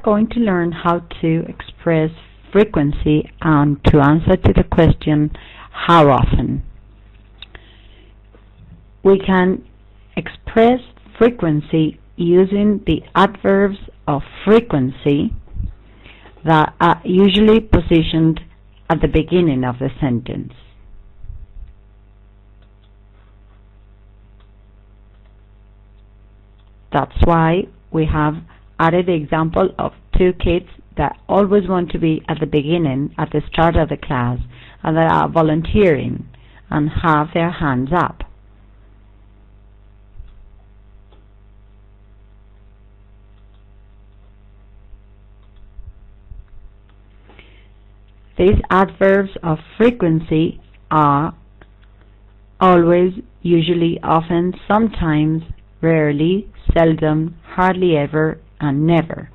going to learn how to express frequency and to answer to the question, how often? We can express frequency using the adverbs of frequency that are usually positioned at the beginning of the sentence. That's why we have added the example of two kids that always want to be at the beginning, at the start of the class, and that are volunteering and have their hands up. These adverbs of frequency are always, usually, often, sometimes, rarely, seldom, hardly ever, and never.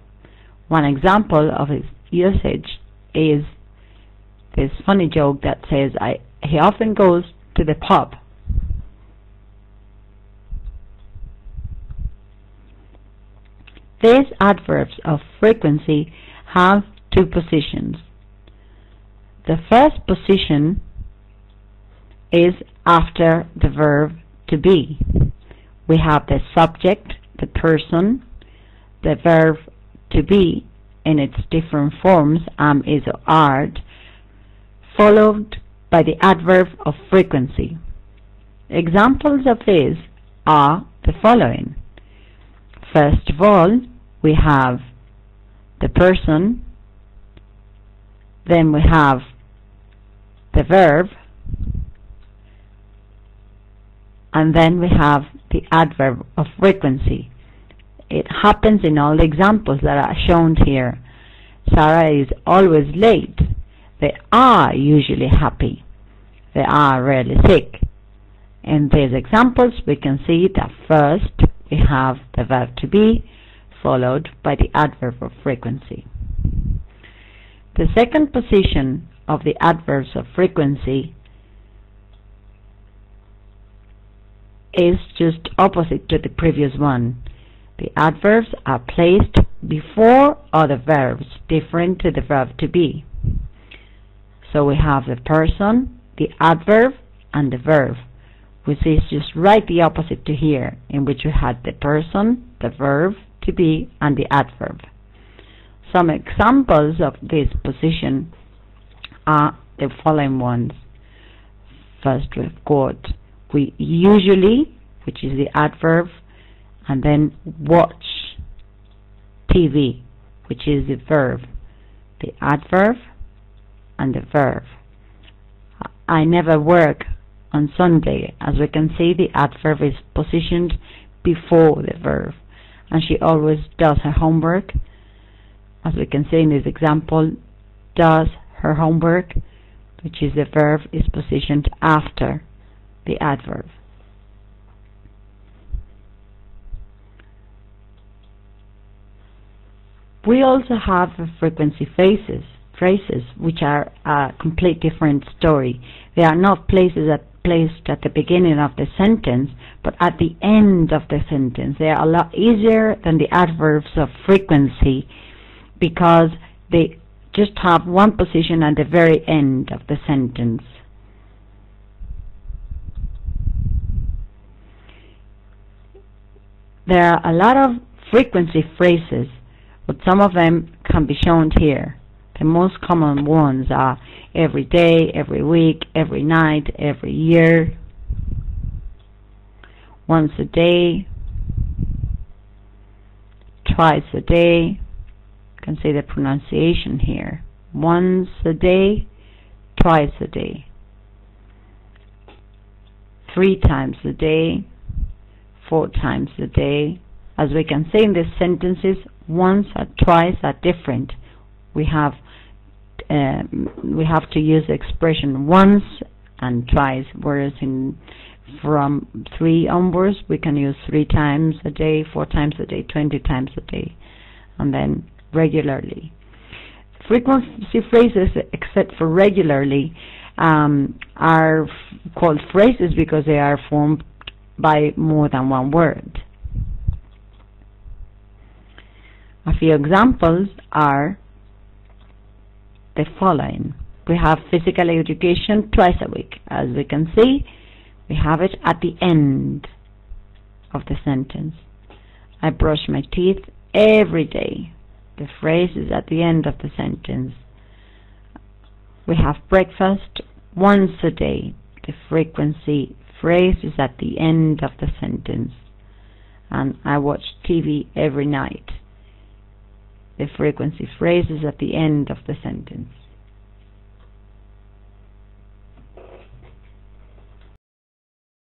One example of its usage is this funny joke that says, he often goes to the pub. These adverbs of frequency have two positions. The first position is after the verb to be. We have the subject, the person, the verb to be in its different forms, am, is, or are, followed by the adverb of frequency. Examples of these are the following. First of all, we have the person, then we have the verb, and then we have the adverb of frequency. It happens in all the examples that are shown here. Sarah is always late. They are usually happy. They are rarely sick. In these examples, we can see that first we have the verb to be, followed by the adverb of frequency. The second position of the adverbs of frequency is just opposite to the previous one. The adverbs are placed before other verbs, different to the verb to be. So we have the person, the adverb, and the verb, which is just right the opposite to here, in which we had the person, the verb to be, and the adverb. Some examples of this position are the following ones. First we've got we usually, which is the adverb, and then watch TV, which is the verb, the adverb and the verb. I never work on Sunday. As we can see, the adverb is positioned before the verb, and she always does her homework. As we can see in this example, does her homework, which is the verb, is positioned after the adverb. We also have frequency phrases, which are a complete different story. They are not placed at the beginning of the sentence, but at the end of the sentence. They are a lot easier than the adverbs of frequency because they just have one position at the very end of the sentence. There are a lot of frequency phrases, but some of them can be shown here. The most common ones are every day, every week, every night, every year, once a day, twice a day. You can see the pronunciation here. Once a day, twice a day, 3 times a day, 4 times a day. As we can see in these sentences, once and twice are different. We have to use the expression once and twice, whereas from 3 onwards we can use 3 times a day, 4 times a day, 20 times a day, and then regularly. Frequency phrases, except for regularly, are called phrases because they are formed by more than one word. A few examples are the following. We have physical education twice a week. As we can see, we have it at the end of the sentence. I brush my teeth every day. The phrase is at the end of the sentence. We have breakfast once a day. The frequency phrase is at the end of the sentence. And I watch TV every night. The frequency phrase is at the end of the sentence.